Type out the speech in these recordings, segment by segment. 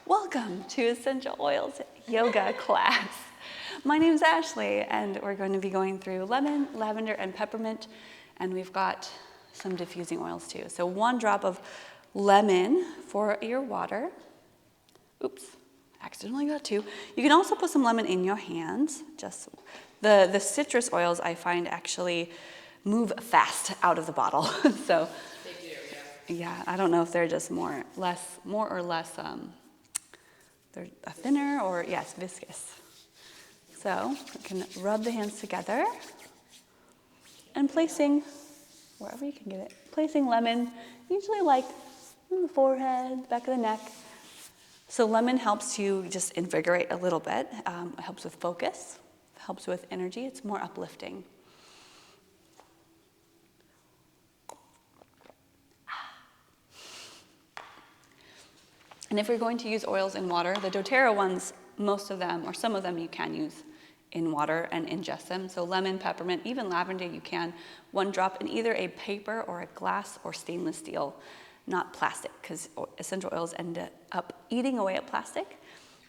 Welcome to Essential Oils Yoga class. My name is Ashley, and we're going to be going through lemon, lavender, and peppermint, and we've got some diffusing oils too. So 1 drop of lemon for your water. Oops, accidentally got 2. You can also put some lemon in your hands. Just the citrus oils I find actually move fast out of the bottle. So They do, yeah, I don't know if they're just more or less they're thinner or yes, viscous. So you can rub the hands together and placing wherever you can get it. Placing lemon, usually like on the forehead, back of the neck. So lemon helps you just invigorate a little bit. It helps with focus, helps with energy. It's more uplifting. And if you're going to use oils in water, the doTERRA ones, most of them, or some of them you can use in water and ingest them. So lemon, peppermint, even lavender you can. 1 drop in either a paper or a glass or stainless steel, not plastic, because essential oils end up eating away at plastic.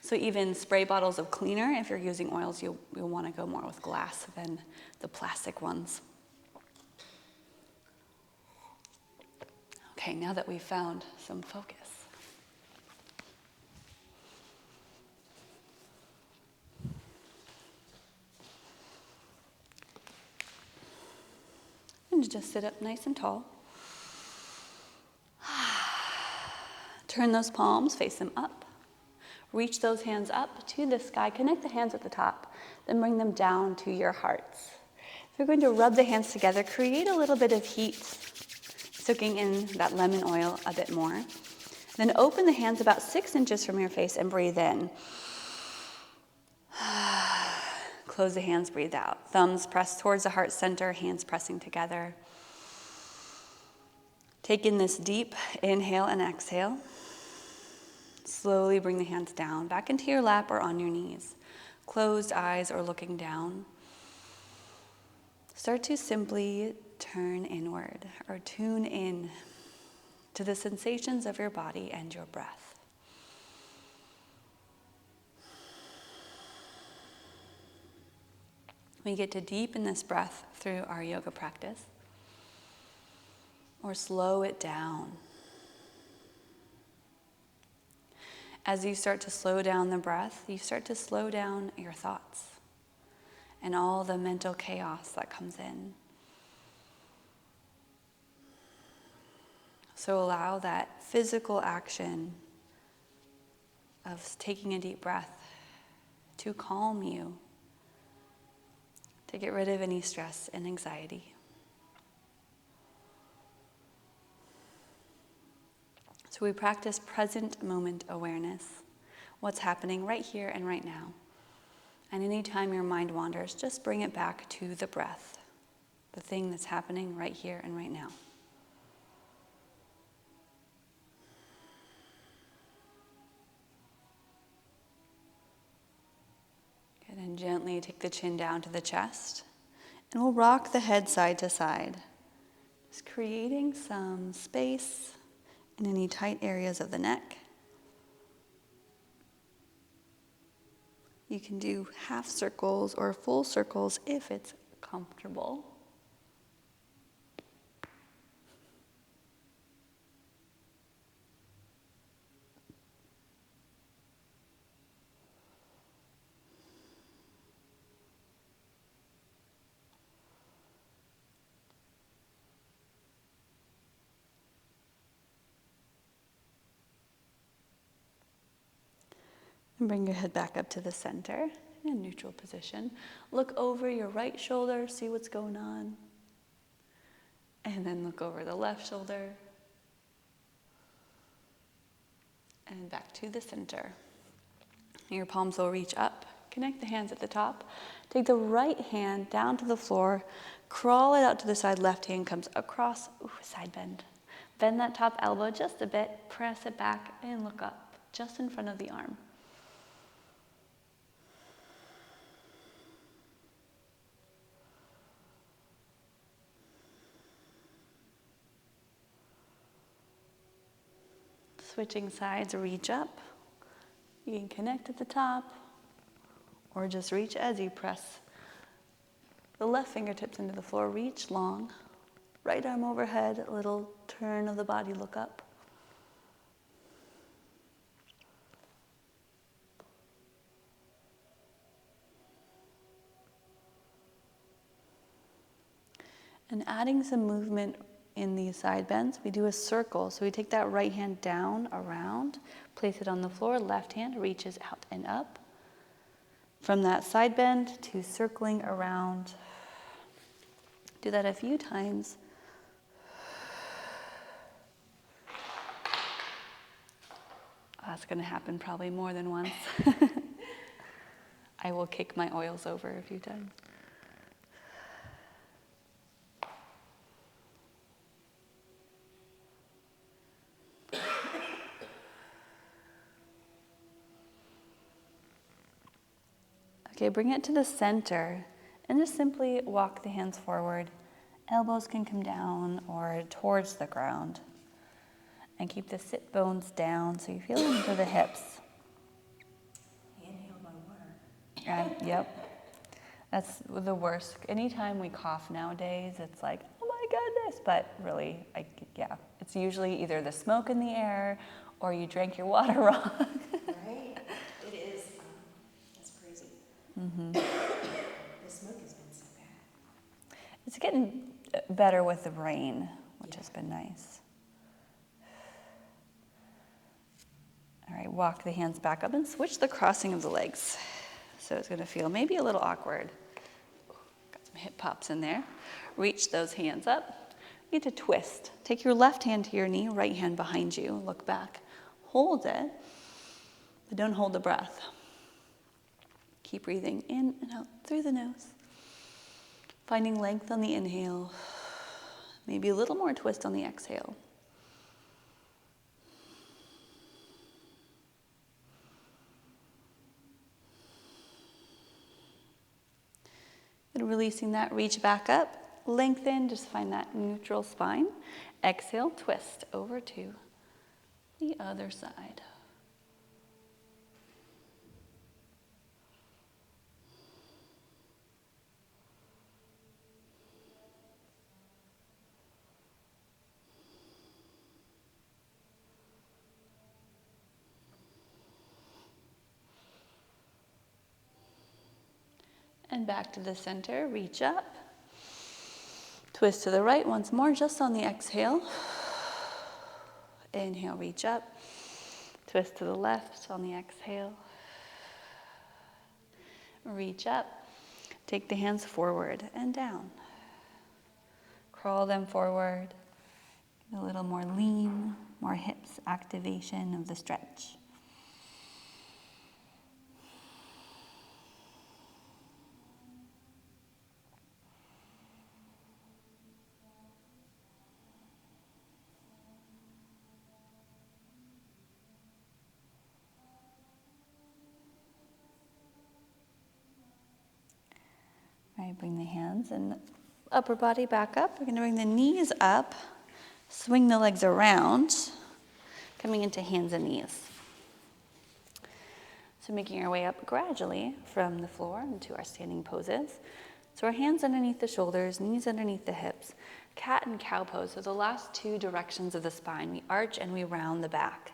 So even spray bottles of cleaner, if you're using oils, you'll want to go more with glass than the plastic ones. Okay, now that we've found some focus. And just sit up nice and tall. Turn those palms, face them up. Reach those hands up to the sky. Connect the hands at the top, then bring them down to your hearts. So we're going to rub the hands together, create a little bit of heat, soaking in that lemon oil a bit more. Then open the hands about 6 inches from your face and breathe in. Close the hands, breathe out. Thumbs pressed towards the heart center, hands pressing together. Take in this deep inhale and exhale. Slowly bring the hands down, back into your lap or on your knees. Closed eyes or looking down. Start to simply turn inward or tune in to the sensations of your body and your breath. We get to deepen this breath through our yoga practice or slow it down. As you start to slow down the breath, you start to slow down your thoughts and all the mental chaos that comes in. So allow that physical action of taking a deep breath to calm you, to get rid of any stress and anxiety. So we practice present moment awareness, what's happening right here and right now. And anytime your mind wanders, just bring it back to the breath, the thing that's happening right here and right now. Good, and gently take the chin down to the chest, and we'll rock the head side to side, just creating some space in any tight areas of the neck. You can do half circles or full circles if it's comfortable. And bring your head back up to the center in a neutral position. Look over your right shoulder, see what's going on. And then look over the left shoulder. And back to the center. Your palms will reach up. Connect the hands at the top. Take the right hand down to the floor. Crawl it out to the side. Left hand comes across. Ooh, side bend. Bend that top elbow just a bit. Press it back and look up, just in front of the arm. Switching sides, reach up, You can connect at the top or just reach as you press the left fingertips into the floor. Reach long. Right arm overhead, a little turn of the body, look up. And adding some movement in these side bends, we do a circle. So we take that right hand down, around, place it on the floor, left hand reaches out and up. From that side bend to circling around. Do that a few times. That's going to happen probably more than once. I will kick my oils over a few times. Okay, bring it to the center and just simply walk the hands forward. Elbows can come down or towards the ground. And keep the sit bones down so you feel into the hips. Inhale by water. Yep. That's the worst. Anytime we cough nowadays, it's like, oh my goodness. But really, it's usually either the smoke in the air or you drank your water wrong. Right? It is. That's crazy. Mm-hmm. The smoke has been so bad. It's getting better with the rain, which has been nice. All right, walk the hands back up and switch the crossing of the legs. So it's going to feel maybe a little awkward. Got some hip pops in there. Reach those hands up. You get to twist. Take your left hand to your knee, right hand behind you. Look back. Hold it, but don't hold the breath. Keep breathing in and out through the nose. Finding length on the inhale. Maybe a little more twist on the exhale. And releasing that, reach back up, lengthen, just find that neutral spine. Exhale, twist over to the other side. And back to the center, reach up. Twist to the right once more, just on the exhale. Inhale, reach up. Twist to the left on the exhale. Reach up. Take the hands forward and down. Crawl them forward. A little more lean, more hips activation of the stretch. All right, bring the hands and the upper body back up. We're going to bring the knees up, swing the legs around, coming into hands and knees. So making our way up gradually from the floor into our standing poses. So our hands underneath the shoulders, knees underneath the hips. Cat and cow pose, so the last two directions of the spine. We arch and we round the back.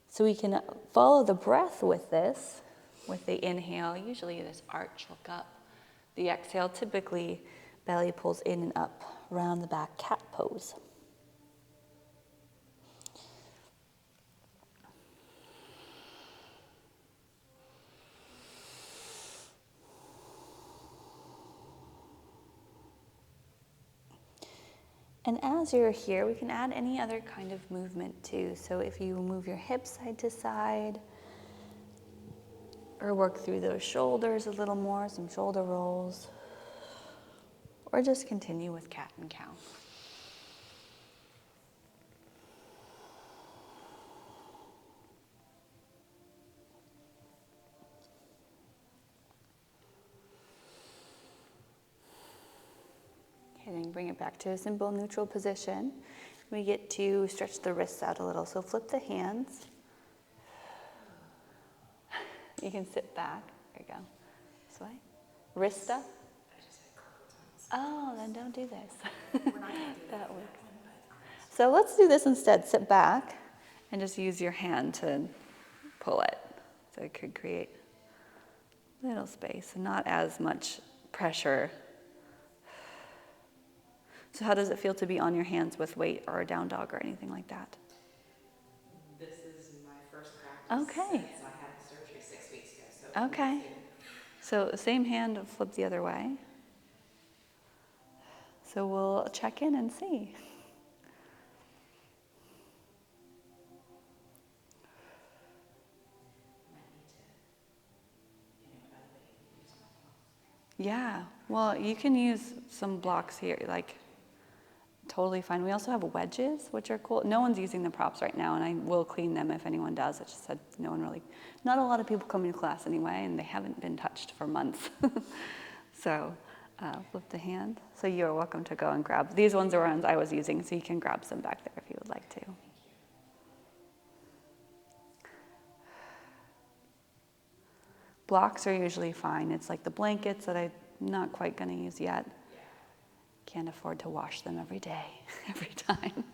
So we can follow the breath with this, with the inhale, usually this arch, look up. The exhale, typically belly pulls in and up, round the back, cat pose. And as you're here, we can add any other kind of movement too. So if you move your hips side to side, or work through those shoulders a little more, some shoulder rolls, or just continue with cat and cow. Okay, then bring it back to a simple neutral position. We get to stretch the wrists out a little. So flip the hands. You can sit back. There you go. This way. Wrista. I just had carpal tunnel. Oh, then don't do this. We're not going to do That that works. one, but So let's do this instead. Sit back and just use your hand to pull it. So it could create a little space and not as much pressure. So how does it feel to be on your hands with weight or a down dog or anything like that? this is my first practice Okay. since I had the surgery 6 weeks ago. So Okay. So same hand, flip the other way. So we'll check in and see. Yeah, well, you can use some blocks here, like totally fine. We also have wedges, which are cool. No one's using the props right now, and I will clean them if anyone does. I just said no one really, not a lot of people come to class anyway, and they haven't been touched for months. So flip the hand. So you're welcome to go and grab. These ones are ones I was using, so you can grab some back there if you would like to. Blocks are usually fine. It's like the blankets that I'm not quite going to use yet. Can't afford to wash them every day, every time.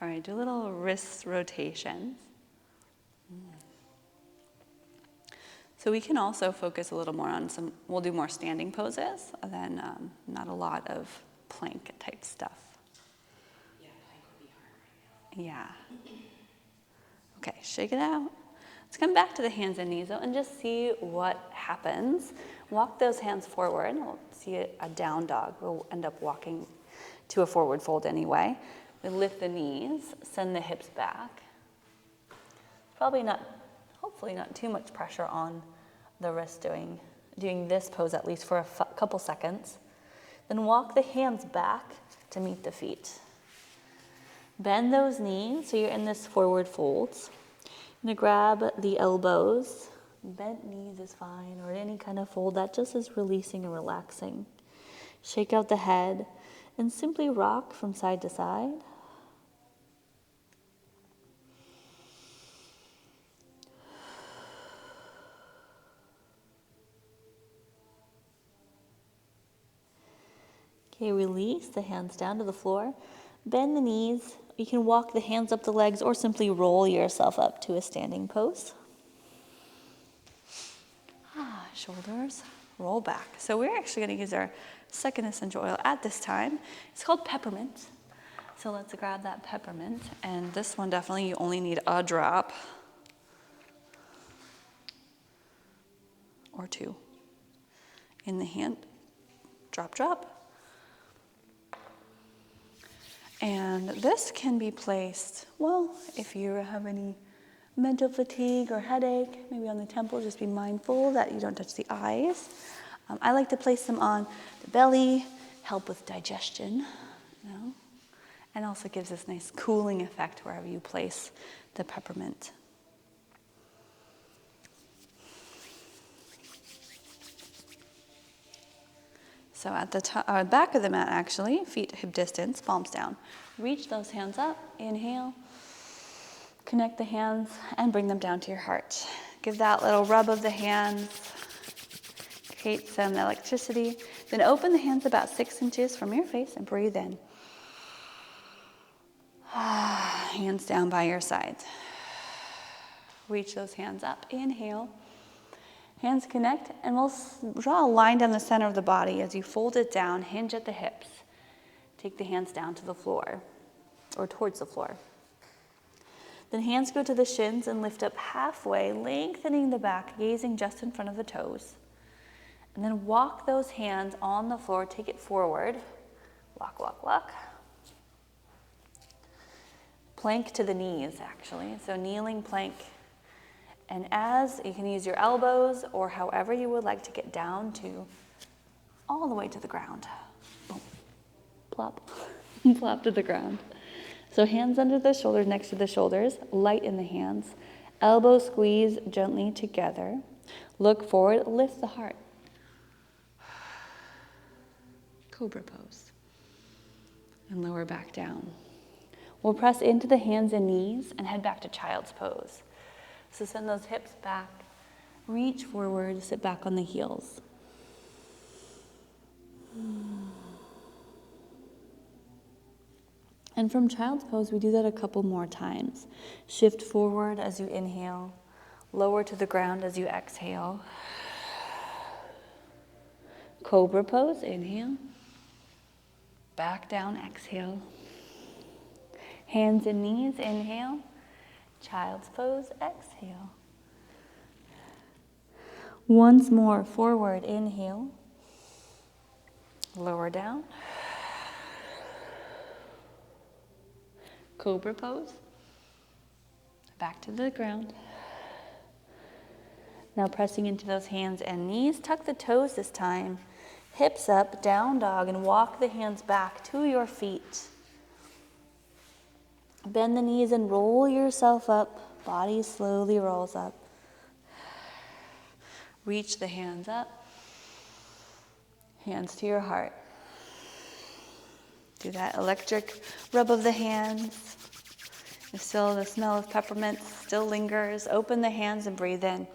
All right, do little wrist rotations. So we can also focus a little more on we'll do more standing poses than not a lot of plank type stuff. yeah, plank would be hard right now. Yeah. Okay, shake it out. Let's come back to the hands and knees though and just see what happens. Walk those hands forward. We'll see a down dog. We'll end up walking to a forward fold anyway. We lift the knees, send the hips back. Hopefully not too much pressure on the wrist doing this pose at least for a couple seconds. Then walk the hands back to meet the feet. Bend those knees so you're in this forward folds. I'm going to grab the elbows. Bent knees is fine, or any kind of fold that just is releasing and relaxing. Shake out the head and simply rock from side to side. Okay, release the hands down to the floor. Bend the knees. You can walk the hands up the legs or simply roll yourself up to a standing pose. Shoulders, roll back. So we're actually going to use our second essential oil at this time. It's called Peppermint. So let's grab that Peppermint. And this one definitely you only need a drop or two in the hand. Drop, drop. And this can be placed, well, if you have any mental fatigue or headache, maybe on the temple, just be mindful that you don't touch the eyes. I like to place them on the belly, help with digestion, and also gives this nice cooling effect wherever you place the peppermint. So at the back of the mat, actually, feet hip distance, palms down. Reach those hands up, inhale. Connect the hands and bring them down to your heart. Give that little rub of the hands. Create some electricity. Then open the hands about 6 inches from your face and breathe in. Hands down by your sides. Reach those hands up. Inhale. Hands connect, and we'll draw a line down the center of the body as you fold it down, hinge at the hips. Take the hands down to the floor, or towards the floor. Then hands go to the shins and lift up halfway, lengthening the back, gazing just in front of the toes. And then walk those hands on the floor, take it forward. Walk, walk, walk. Plank to the knees, actually. So kneeling plank. And as you can use your elbows or however you would like to get down to all the way to the ground. Boom. Plop. Plop to the ground. So hands under the shoulders, next to the shoulders, light in the hands. Elbows squeeze gently together. Look forward, lift the heart. Cobra pose. And lower back down. We'll press into the hands and knees and head back to child's pose. So send those hips back Reach forward, sit back on the heels. And from child's pose, we do that a couple more times. Shift forward as you inhale, lower to the ground as you exhale. Cobra pose, inhale. Back down, exhale. Hands and knees, inhale. Child's pose, exhale. Once more, forward, inhale. Lower down. Cobra pose. Back to the ground. Now pressing into those hands and knees. Tuck the toes this time. Hips up, down dog, and walk the hands back to your feet. Bend the knees and roll yourself up. Body slowly rolls up. Reach the hands up. Hands to your heart. Do that electric rub of the hands. If still the smell of peppermint still lingers, open the hands and breathe in.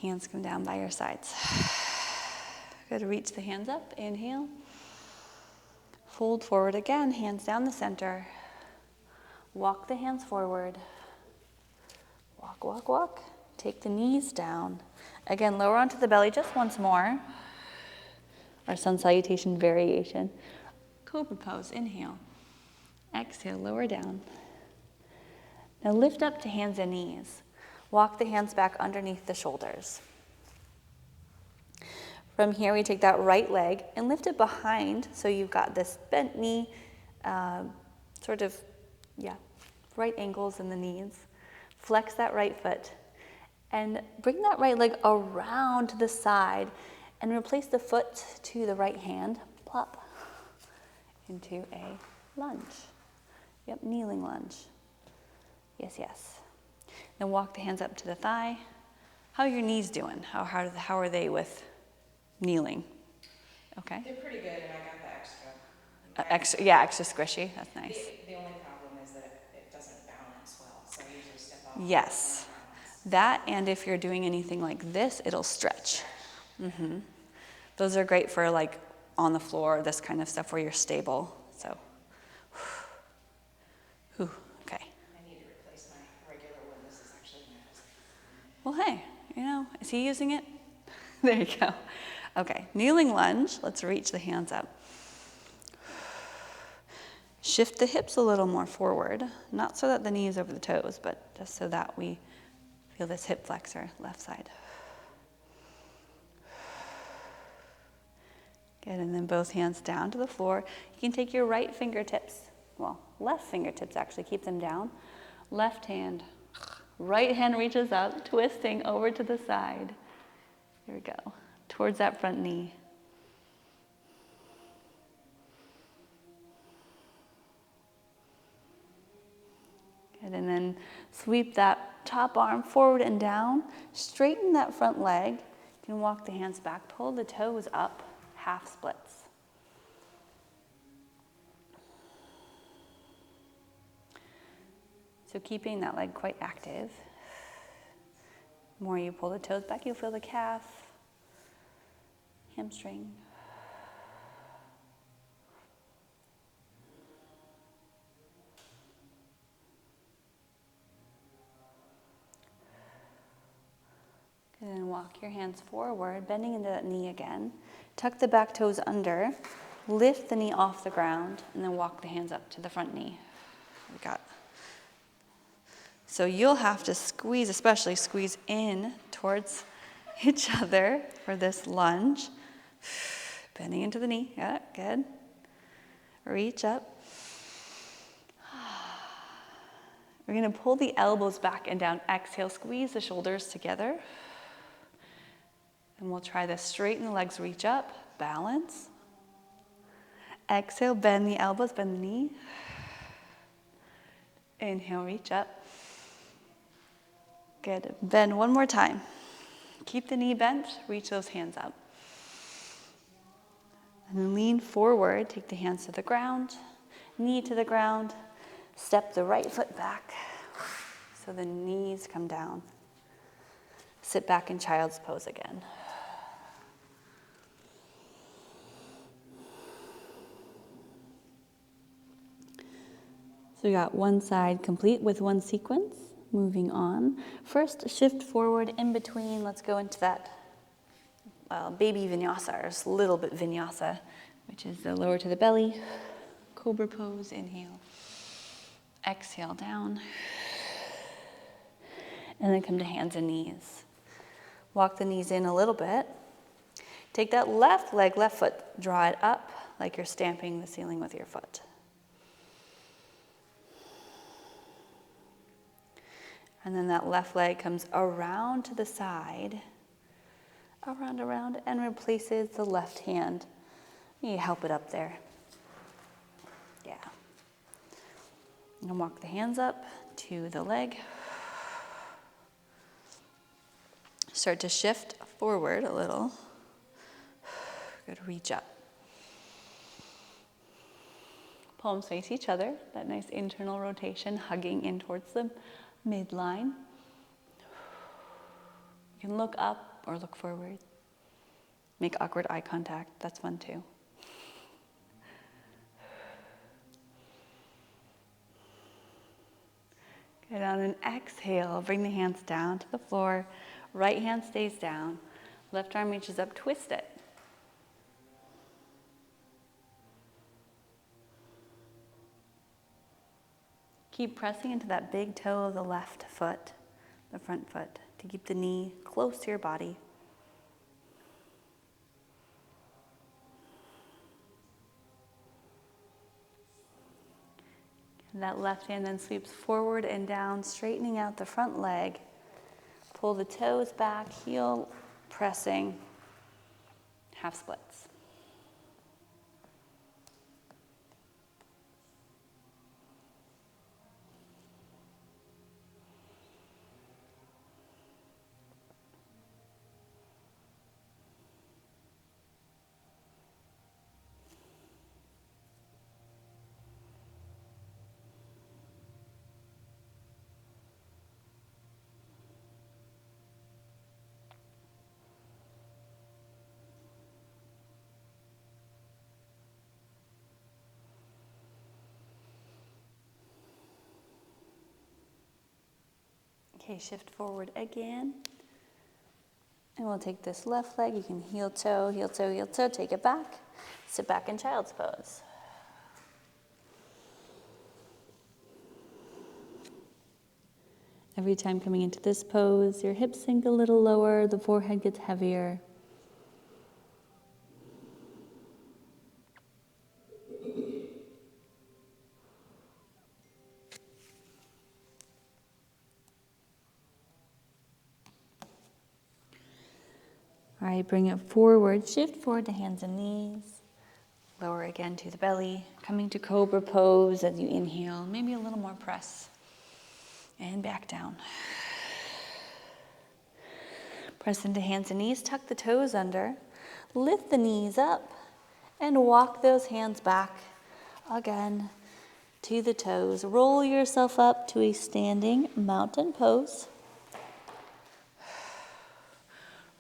Hands come down by your sides. Good, reach the hands up, inhale. Fold forward again, hands down the center. Walk the hands forward. Walk, walk, walk. Take the knees down. Again, lower onto the belly just once more. Our sun salutation variation. Cobra pose, inhale. Exhale, lower down. Now lift up to hands and knees. Walk the hands back underneath the shoulders. From here, we take that right leg and lift it behind, so you've got this bent knee, right angles in the knees. Flex that right foot and bring that right leg around to the side and replace the foot to the right hand, plop, into a lunge. Yep, kneeling lunge. Yes, yes. Then walk the hands up to the thigh. How are your knees doing? How are they with kneeling? Okay. They're pretty good, and I got the extra. Extra squishy. That's nice. The only problem is that it doesn't balance well, so I usually step off. Yes. That, and if you're doing anything like this, it'll stretch. Mm-hmm. Those are great for like on the floor, this kind of stuff where you're stable. So, whew. Okay. I need to replace my regular one. This is actually my Well, hey, is he using it? There you go. Okay, kneeling lunge. Let's reach the hands up. Shift the hips a little more forward, not so that the knee is over the toes, but just so that we feel this hip flexor, left side. Good, and then both hands down to the floor. You can take your right fingertips, left fingertips actually, keep them down. Left hand, right hand reaches up, twisting over to the side. Here we go, towards that front knee. Good, and then sweep that top arm forward and down. Straighten that front leg. You can walk the hands back, pull the toes up, half splits. So keeping that leg quite active. The more you pull the toes back, you'll feel the calf, hamstring. And then walk your hands forward, bending into that knee again. Tuck the back toes under, lift the knee off the ground, and then walk the hands up to the front knee. So you'll have to squeeze, especially squeeze in towards each other for this lunge. Bending into the knee, yeah, good. Reach up. We're gonna pull the elbows back and down. Exhale, squeeze the shoulders together. And we'll try this. Straighten the legs, reach up, balance. Exhale, bend the elbows, bend the knee. Inhale, reach up. Good. Bend one more time. Keep the knee bent, reach those hands up. And then lean forward, take the hands to the ground, knee to the ground. Step the right foot back so the knees come down. Sit back in child's pose again. So we got one side complete with one sequence. Moving on. First, shift forward in between. Let's go into that baby vinyasa, or just a little bit vinyasa, which is the lower to the belly. Cobra pose, inhale. Exhale down. And then come to hands and knees. Walk the knees in a little bit. Take that left leg, left foot, draw it up like you're stamping the ceiling with your foot. And then that left leg comes around to the side, around, and replaces the left hand. You help it up there. Yeah. And walk the hands up to the leg. Start to shift forward a little. Good, reach up. Palms face each other, that nice internal rotation, hugging in towards the midline. You can look up or look forward. Make awkward eye contact, that's fun too. Good, on an exhale, bring the hands down to the floor. Right hand stays down. Left arm reaches up, twist it. Keep pressing into that big toe of the left foot, the front foot, to keep the knee close to your body. And that left hand then sweeps forward and down, straightening out the front leg. Pull the toes back, heel pressing, half splits. Okay, shift forward again. And we'll take this left leg. You can heel toe, heel toe, heel toe. Take it back. Sit back in child's pose. Every time coming into this pose, your hips sink a little lower, the forehead gets heavier. All right, bring it forward, shift forward to hands and knees. Lower again to the belly, coming to cobra pose as you inhale, maybe a little more press. And back down. Press into hands and knees, tuck the toes under, lift the knees up, and walk those hands back again to the toes. Roll yourself up to a standing mountain pose.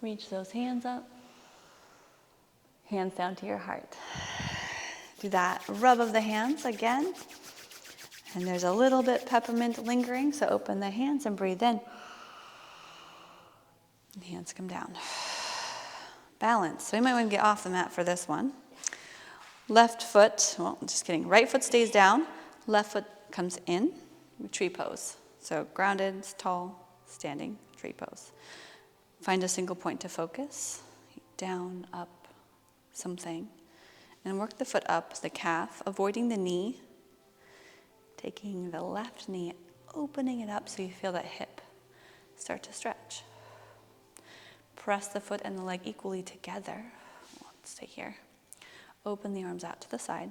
Reach those hands up, hands down to your heart. Do that rub of the hands again. And there's a little bit peppermint lingering, so open the hands and breathe in. And hands come down. Balance. So we might want to get off the mat for this one. Left foot, well, just kidding. Right foot stays down. Left foot comes in. Tree pose. So grounded, tall, standing, tree pose. Find a single point to focus. Down, up, something. And work the foot up, the calf, avoiding the knee. Taking the left knee, opening it up so you feel that hip start to stretch. Press the foot and the leg equally together. Let's stay here. Open the arms out to the side.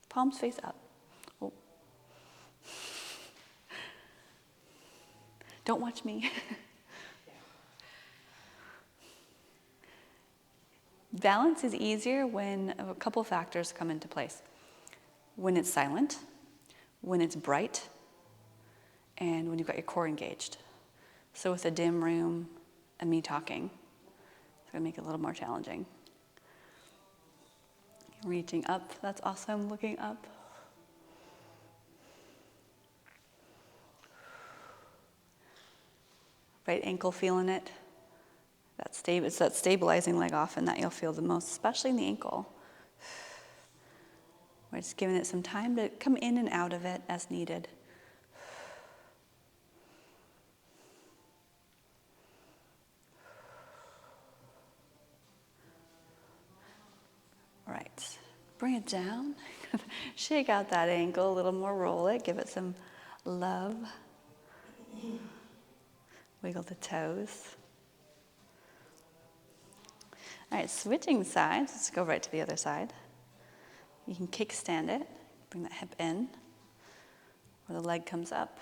Palms face up. Oh. Don't watch me. Balance is easier when a couple factors come into place. When it's silent, when it's bright, and when you've got your core engaged. So with a dim room, and me talking. It's gonna make it a little more challenging. Reaching up, that's awesome, looking up. Right ankle feeling it. It's that stabilizing leg often that you'll feel the most, especially in the ankle. We're just giving it some time to come in and out of it as needed. All right, bring it down. Shake out that ankle, a little more, roll it, give it some love. Wiggle the toes. All right, switching sides. Let's go right to the other side. You can kickstand it. Bring that hip in, where the leg comes up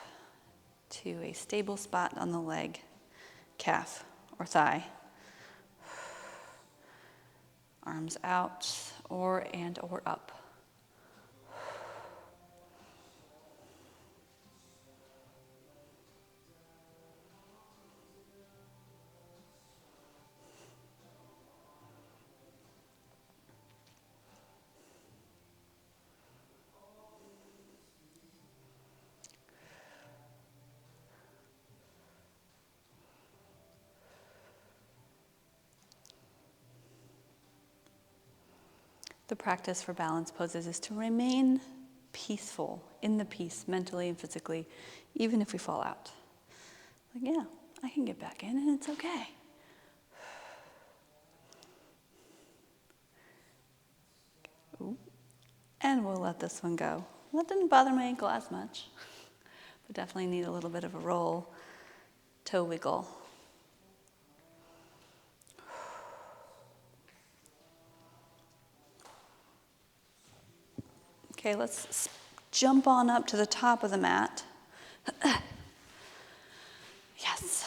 to a stable spot on the leg, calf or thigh. Arms out or up. The practice for balance poses is to remain peaceful, in the peace, mentally and physically, even if we fall out. Like, yeah, I can get back in and it's okay. Ooh. And we'll let this one go. That didn't bother my ankle as much, but definitely need a little bit of a roll, toe wiggle. Okay, let's jump on up to the top of the mat. Yes.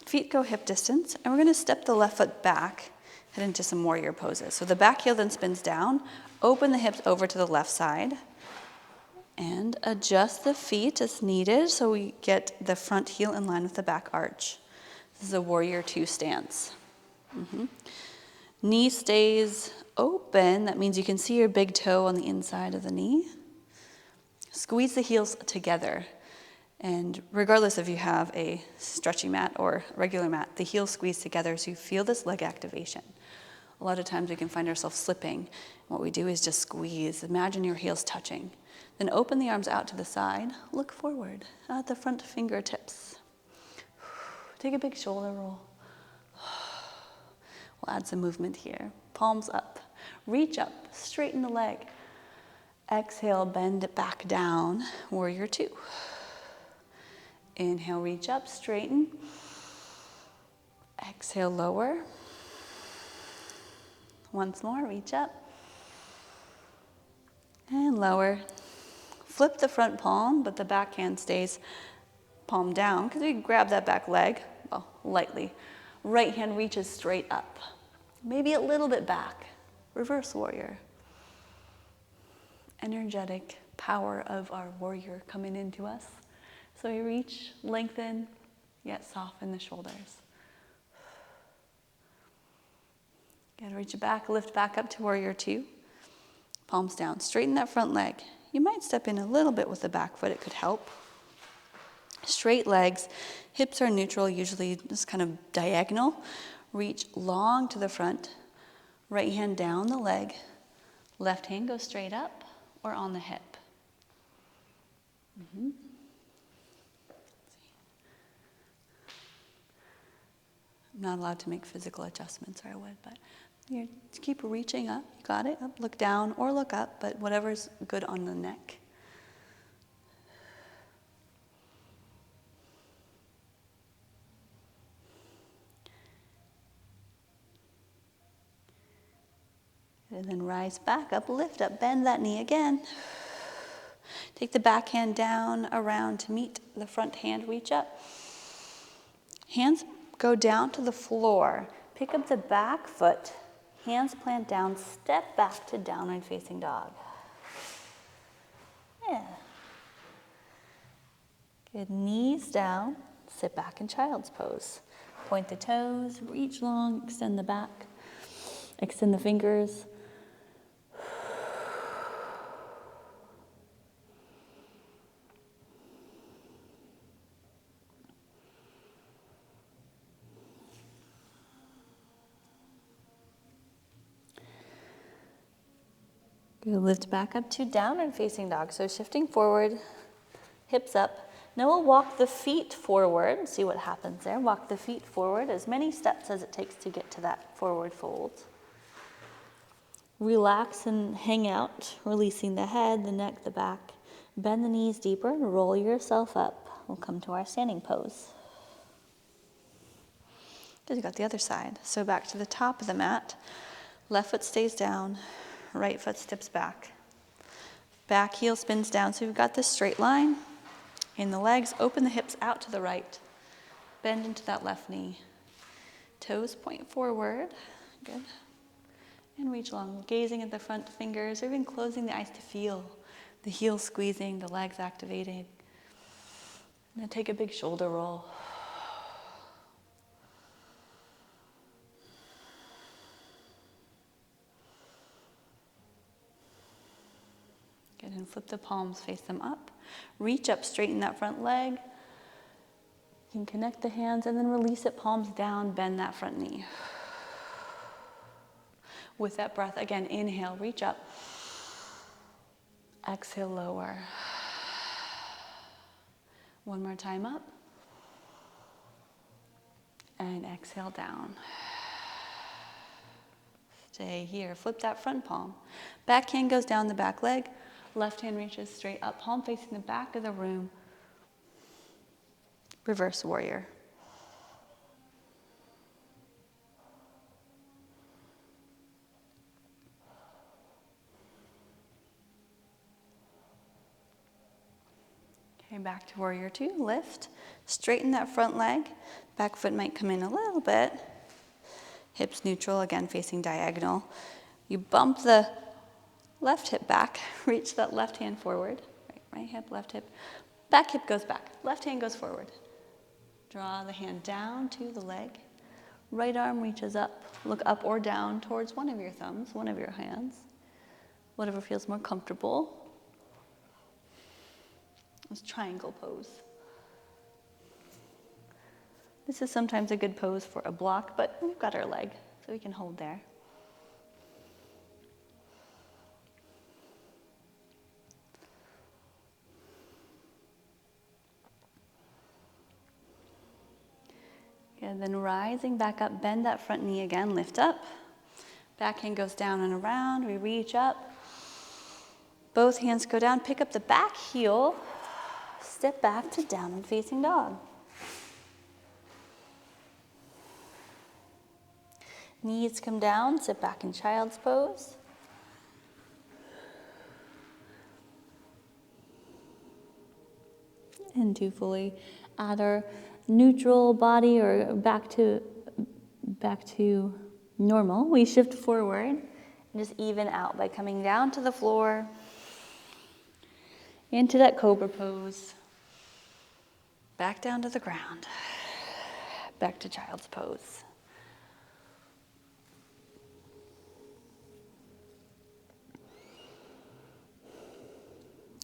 Feet go hip distance, and we're going to step the left foot back, head into some warrior poses. So the back heel then spins down, open the hips over to the left side, and adjust the feet as needed so we get the front heel in line with the back arch. This is a warrior two stance. Knee stays open. That means you can see your big toe on the inside of the knee. Squeeze the heels together. And regardless if you have a stretchy mat or regular mat, the heels squeeze together so you feel this leg activation. A lot of times we can find ourselves slipping. What we do is just squeeze. Imagine your heels touching. Then open the arms out to the side. Look forward at the front fingertips. Take a big shoulder roll. We'll add some movement here. Palms up. Reach up. Straighten the leg. Exhale, bend it back down. Warrior two. Inhale, reach up, straighten. Exhale, lower. Once more, reach up. And lower. Flip the front palm, but the back hand stays palm down because we grab that back leg, well, lightly. Right hand reaches straight up. Maybe a little bit back. Reverse warrior. Energetic power of our warrior coming into us. So we reach, lengthen, yet soften the shoulders. Again, reach it back, lift back up to warrior two. Palms down, straighten that front leg. You might step in a little bit with the back foot, it could help. Straight legs, hips are neutral, usually just kind of diagonal. Reach long to the front, right hand down the leg, left hand goes straight up or on the hip. I'm not allowed to make physical adjustments, or I would, but you keep reaching up. You got it? Up, look down or look up, but whatever's good on the neck. And then rise back up, lift up, bend that knee again. Take the back hand down around to meet the front hand, reach up. Hands go down to the floor. Pick up the back foot, hands plant down, step back to downward facing dog. Yeah. Good, knees down, sit back in child's pose. point the toes, reach long, extend the back, extend the fingers. Good. Lift back up to downward facing dog. So shifting forward, hips up. Now we'll walk the feet forward. See what happens there. Walk the feet forward as many steps as it takes to get to that forward fold. Relax and hang out, releasing the head, the neck, the back. Bend the knees deeper and roll yourself up. We'll come to our standing pose. Good, you got the other side. So back to the top of the mat. Left foot stays down, right foot steps back. Back heel spins down, so we've got this straight line. In the legs, open the hips out to the right. Bend into that left knee. Toes point forward. Good. And reach long, gazing at the front fingers, or even closing the eyes to feel the heels squeezing, the legs activating. Now take a big shoulder roll. Good, and flip the palms, face them up. Reach up, straighten that front leg. You can connect the hands and then release it, palms down, bend that front knee. With that breath, again, inhale, reach up. Exhale, lower. One more time up. And exhale down. Stay here. Flip that front palm. Back hand goes down the back leg. Left hand reaches straight up, palm facing the back of the room. Reverse warrior. Okay, back to warrior two. Lift. Straighten that front leg. Back foot might come in a little bit. Hips neutral, again facing diagonal. You bump the left hip back, reach that left hand forward. Right hip, left hip. Back hip goes back, left hand goes forward. Draw the hand down to the leg. Right arm reaches up. Look up or down towards one of your thumbs, one of your hands. Whatever feels more comfortable. This triangle pose. This is sometimes a good pose for a block, but we've got our leg, so we can hold there. And then rising back up, bend that front knee again, lift up. Back hand goes down and around, we reach up. Both hands go down, pick up the back heel, step back to downward facing dog. Knees come down, sit back in child's pose. And to fully add our neutral body or back to normal, we shift forward and just even out by coming down to the floor, into that cobra pose, back down to the ground, back to child's pose.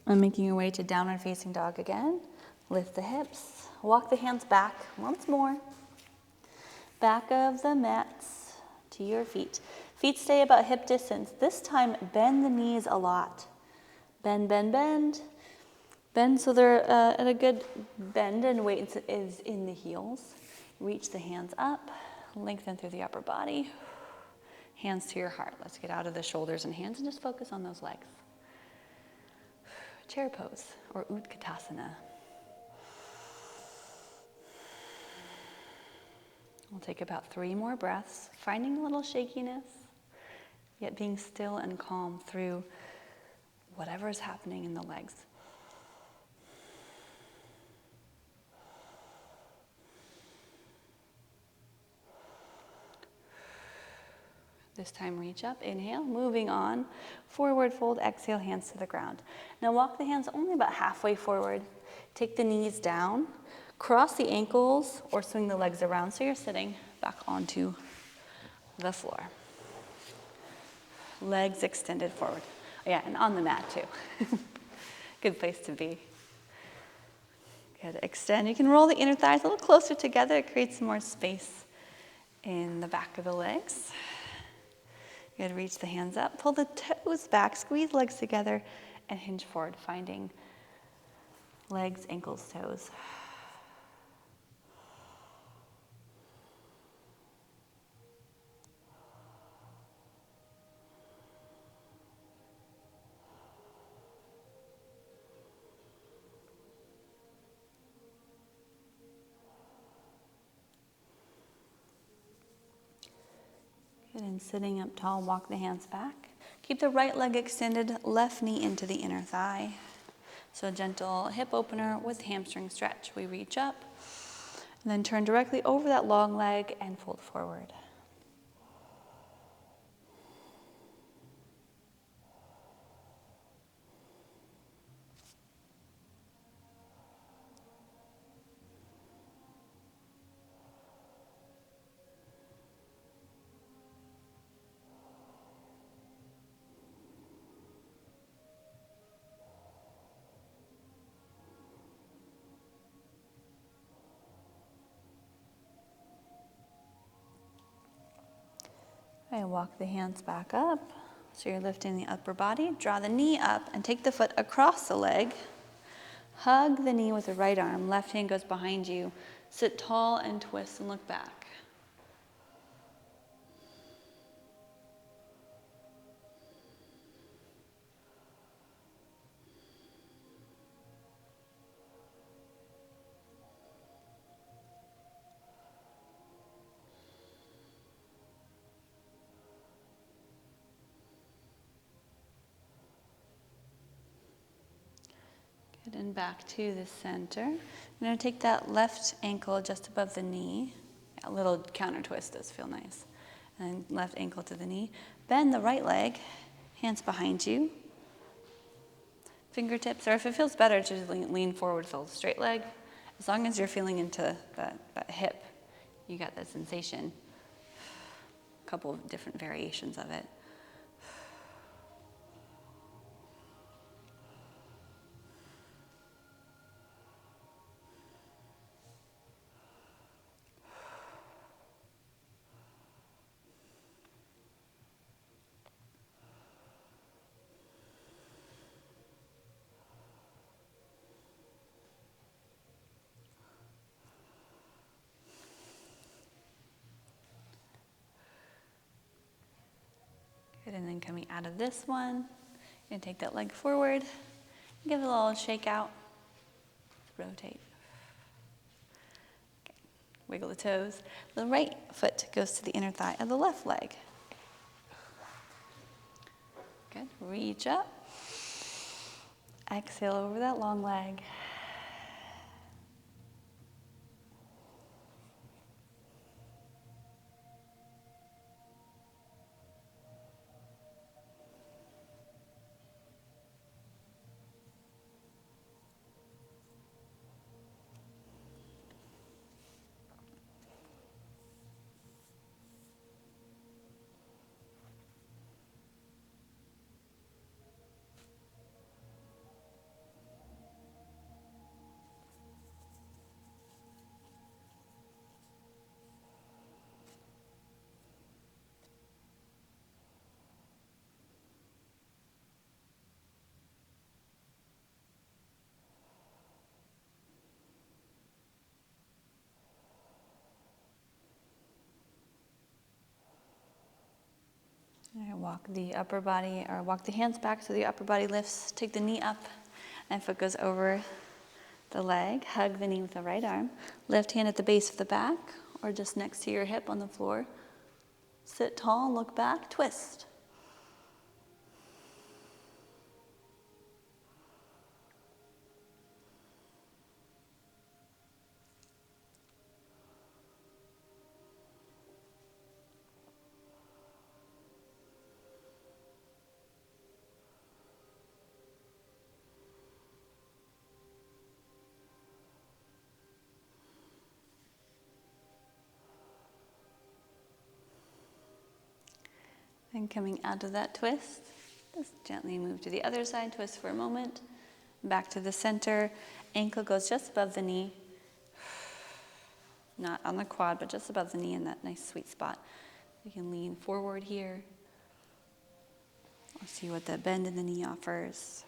And making your way to downward facing dog again. Lift the hips, walk the hands back once more. Back of the mats to your feet. Feet stay about hip distance. This time, bend the knees a lot. Bend, bend, bend. Bend so they're at a good bend and weight is in the heels. Reach the hands up, lengthen through the upper body. Hands to your heart. Let's get out of the shoulders and hands and just focus on those legs. Chair pose or Utkatasana. We'll take about 3 more breaths, finding a little shakiness, yet being still and calm through whatever is happening in the legs. This time reach up, inhale, moving on, forward fold, exhale, hands to the ground. Now walk the hands only about halfway forward. Take the knees down, Cross the ankles or swing the legs around so you're sitting back onto the floor. Legs extended forward. Yeah, and on the mat too. Good place to be. Good, extend. You can roll the inner thighs a little closer together. It creates some more space in the back of the legs. Good, reach the hands up. Pull the toes back, squeeze legs together, and hinge forward, finding legs, ankles, toes. Good, and sitting up tall, walk the hands back. Keep the right leg extended, left knee into the inner thigh. So a gentle hip opener with hamstring stretch. We reach up, and then turn directly over that long leg and fold forward. And walk the hands back up. So you're lifting the upper body. Draw the knee up and take the foot across the leg. Hug the knee with the right arm. Left hand goes behind you. Sit tall and twist and look back. Good, and back to the center. I'm going to take that left ankle just above the knee. A little counter twist does feel nice. And left ankle to the knee. Bend the right leg, hands behind you. Fingertips, or if it feels better, to just lean forward with a straight leg. As long as you're feeling into that hip, you got that sensation. A couple of different variations of it. Good, and then coming out of this one, you're going to take that leg forward, give it a little shake out, rotate. Okay. Wiggle the toes. The right foot goes to the inner thigh of the left leg. Good, reach up. Exhale over that long leg. All right, walk the upper body, or walk the hands back so the upper body lifts. Take the knee up, and foot goes over the leg. Hug the knee with the right arm. Left hand at the base of the back, or just next to your hip on the floor. Sit tall, look back, twist. And coming out of that twist, just gently move to the other side, twist for a moment, back to the center. Ankle goes just above the knee, not on the quad, but just above the knee in that nice sweet spot. You can lean forward here. I'll see what that bend in the knee offers.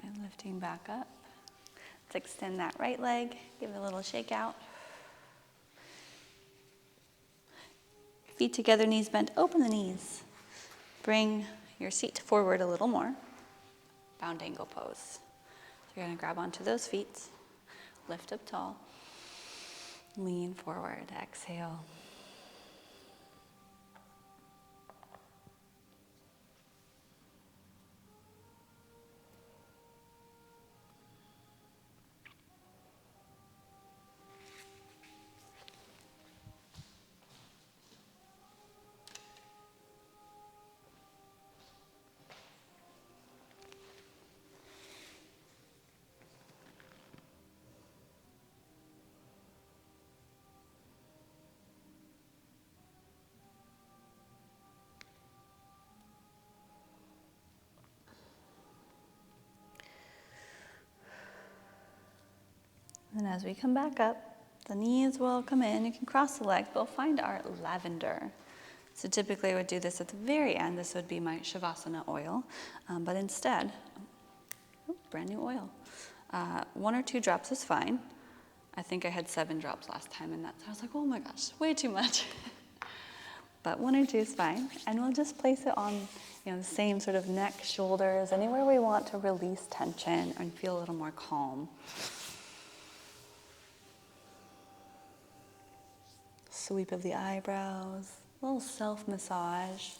And lifting back up. Let's extend that right leg, give it a little shake out. Feet together, knees bent, open the knees. Bring your seat forward a little more. Bound angle pose. So you're gonna grab onto those feet, lift up tall, lean forward, exhale. And as we come back up, the knees will come in. You can cross the legs. We'll find our lavender. So typically I would do this at the very end. This would be my Shavasana oil. But instead, brand new oil. 1 or 2 drops is fine. I think I had 7 drops last time, and I was like, oh my gosh, way too much. But 1 or 2 is fine. And we'll just place it on the same sort of neck, shoulders, anywhere we want to release tension and feel a little more calm. Sweep of the eyebrows, a little self-massage.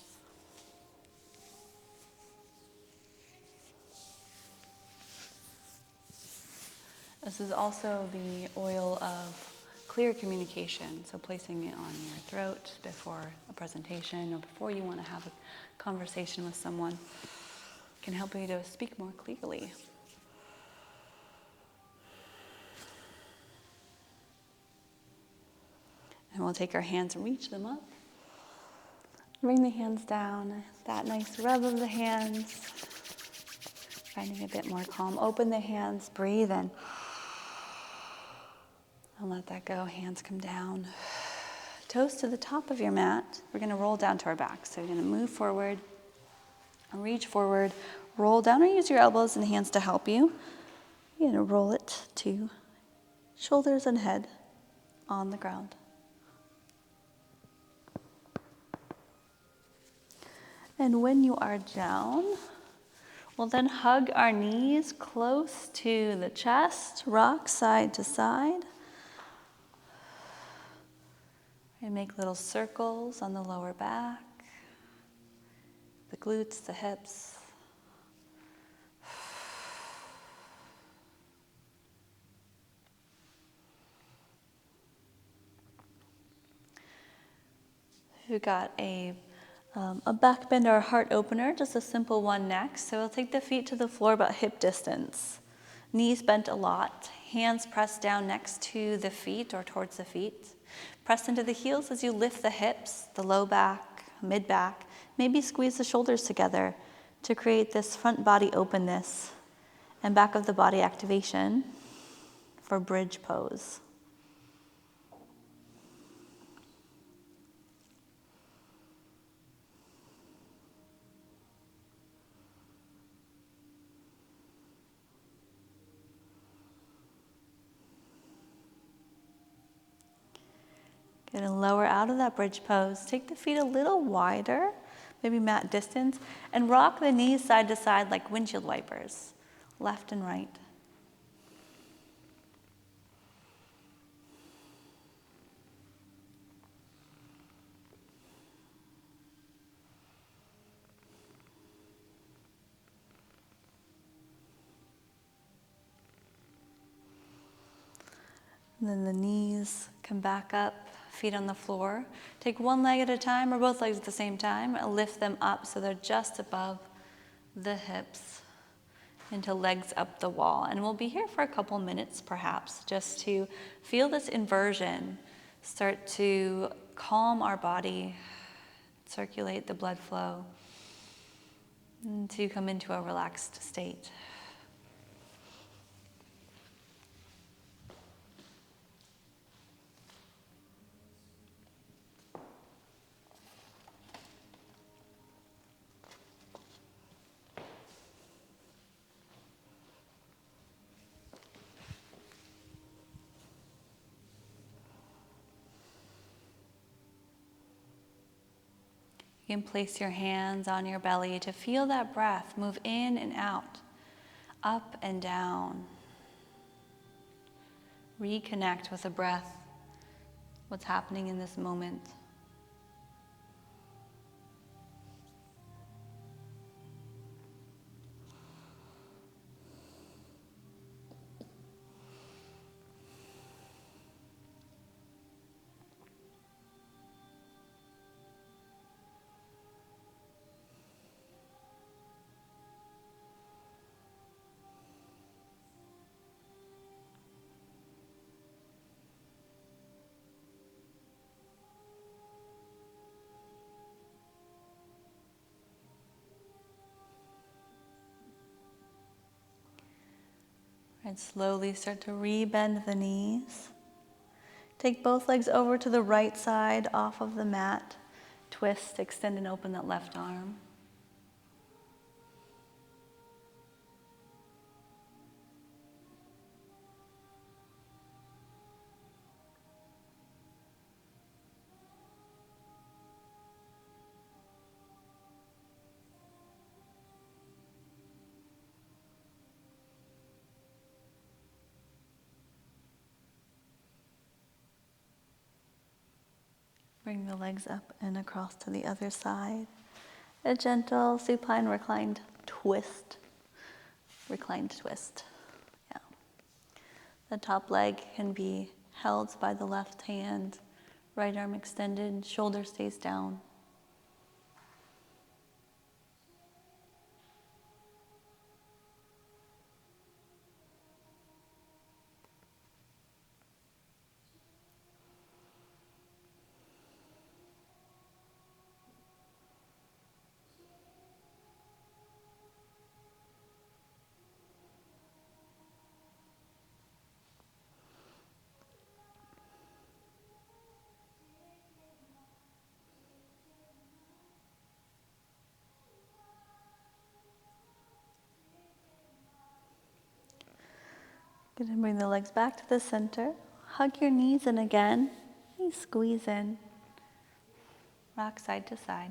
This is also the oil of clear communication, so placing it on your throat before a presentation or before you want to have a conversation with someone can help you to speak more clearly. And we'll take our hands and reach them up. Bring the hands down, that nice rub of the hands. Finding a bit more calm. Open the hands, breathe in. And let that go, hands come down. Toes to the top of your mat. We're gonna roll down to our back. So you're gonna move forward, reach forward, roll down, or use your elbows and hands to help you. You're gonna roll it to shoulders and head on the ground. And when you are down, we'll then hug our knees close to the chest, rock side to side. And make little circles on the lower back, the glutes, the hips. We've got a back bend or a heart opener, just a simple one next. So we'll take the feet to the floor about hip distance. Knees bent a lot, hands pressed down next to the feet or towards the feet. Press into the heels as you lift the hips, the low back, mid back. Maybe squeeze the shoulders together to create this front body openness and back of the body activation for bridge pose. Gonna lower out of that bridge pose. Take the feet a little wider, maybe mat distance, and rock the knees side to side like windshield wipers, left and right. And then the knees come back up, feet on the floor. Take one leg at a time or both legs at the same time. Lift them up so they're just above the hips into legs up the wall. And we'll be here for a couple minutes perhaps just to feel this inversion, start to calm our body, circulate the blood flow, and to come into a relaxed state. You can place your hands on your belly to feel that breath move in and out, up and down. Reconnect with the breath, what's happening in this moment. And slowly start to re-bend the knees. Take both legs over to the right side off of the mat. Twist, extend and open that left arm. Bring the legs up and across to the other side. A gentle supine reclined twist. Reclined twist. Yeah. The top leg can be held by the left hand. Right arm extended, shoulder stays down. Good, and bring the legs back to the center. Hug your knees in again. Squeeze in. Rock side to side.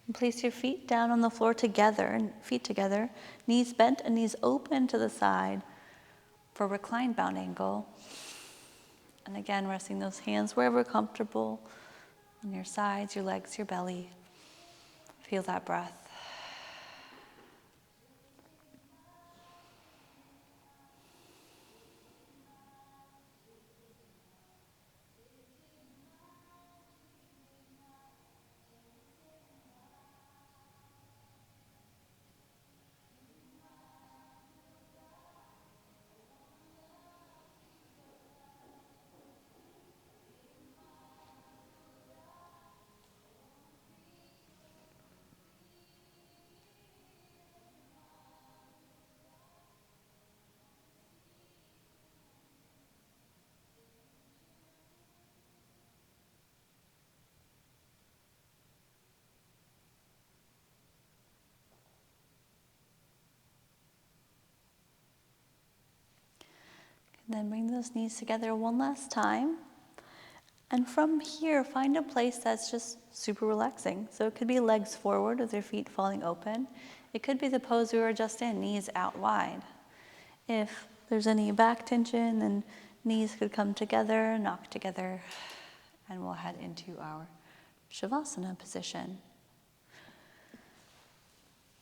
And place your feet down on the floor together, feet together, knees bent and knees open to the side for reclined bound angle. And again, resting those hands wherever comfortable, on your sides, your legs, your belly. Feel that breath. Then bring those knees together one last time. And from here, find a place that's just super relaxing. So it could be legs forward with your feet falling open. It could be the pose we were just in, knees out wide. If there's any back tension, then knees could come together, knock together, and we'll head into our Shavasana position.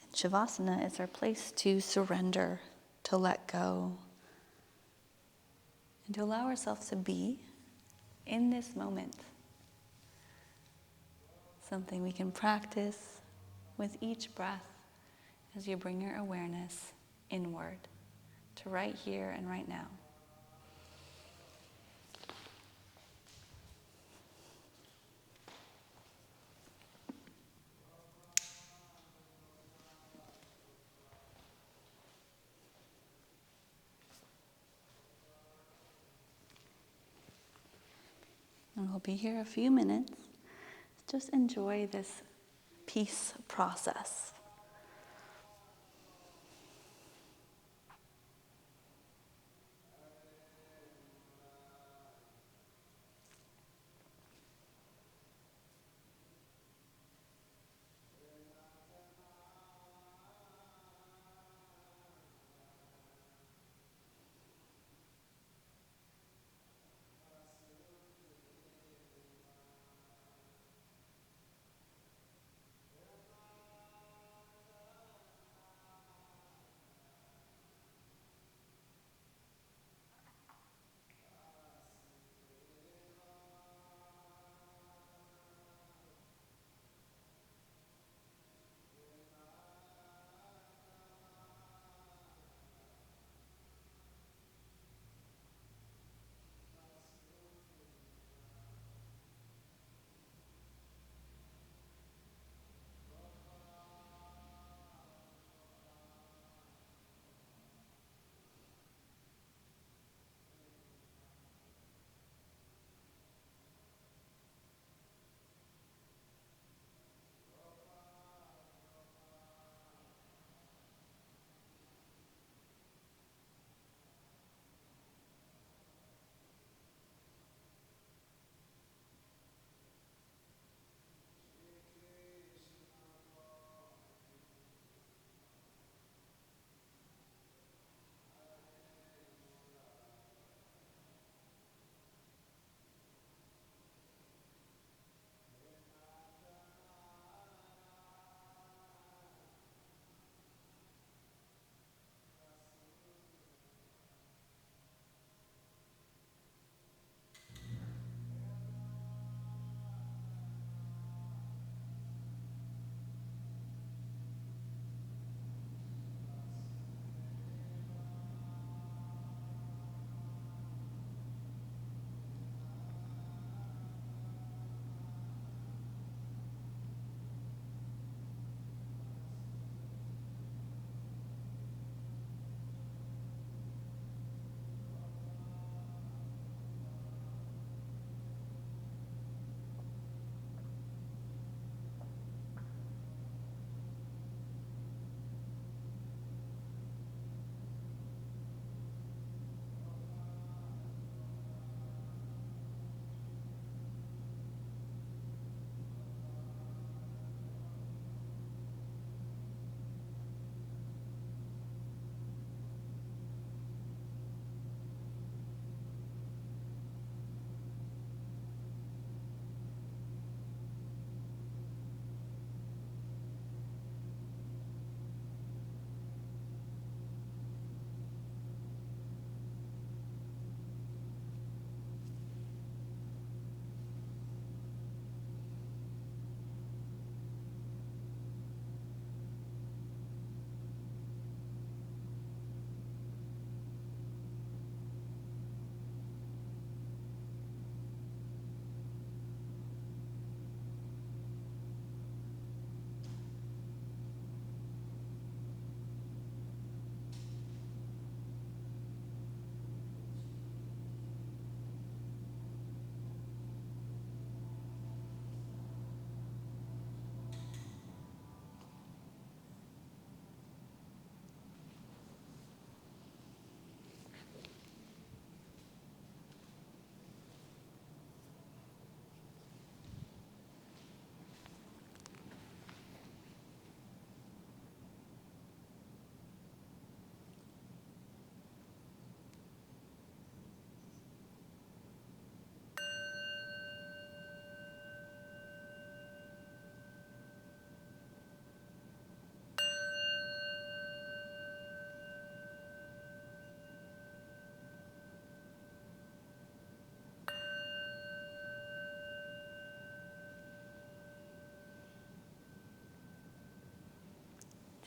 And Shavasana is our place to surrender, to let go, and to allow ourselves to be in this moment. Something we can practice with each breath as you bring your awareness inward to right here and right now. And we'll be here a few minutes. Just enjoy this peace process.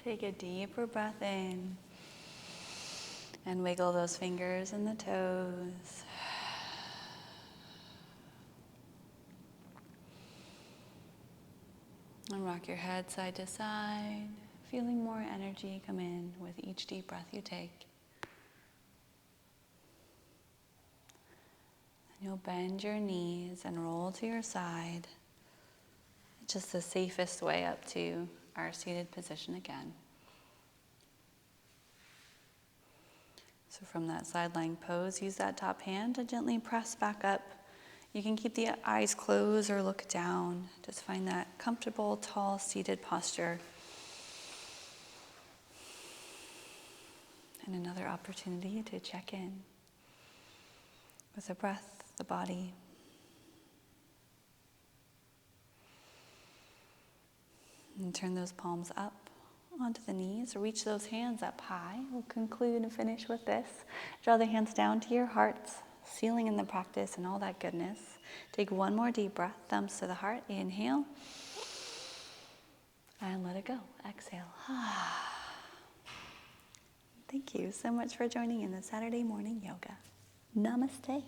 Take a deeper breath in and wiggle those fingers and the toes. And rock your head side to side, feeling more energy come in with each deep breath you take. And you'll bend your knees and roll to your side. It's just the safest way up to our seated position again. So from that side lying pose, use that top hand to gently press back up. You can keep the eyes closed or look down. Just find that comfortable, tall, seated posture. And another opportunity to check in with the breath, the body. And turn those palms up onto the knees. Reach those hands up high. We'll conclude and finish with this. Draw the hands down to your hearts, sealing in the practice and all that goodness. Take one more deep breath, thumbs to the heart. Inhale. And let it go. Exhale. Thank you so much for joining in the Saturday morning yoga. Namaste.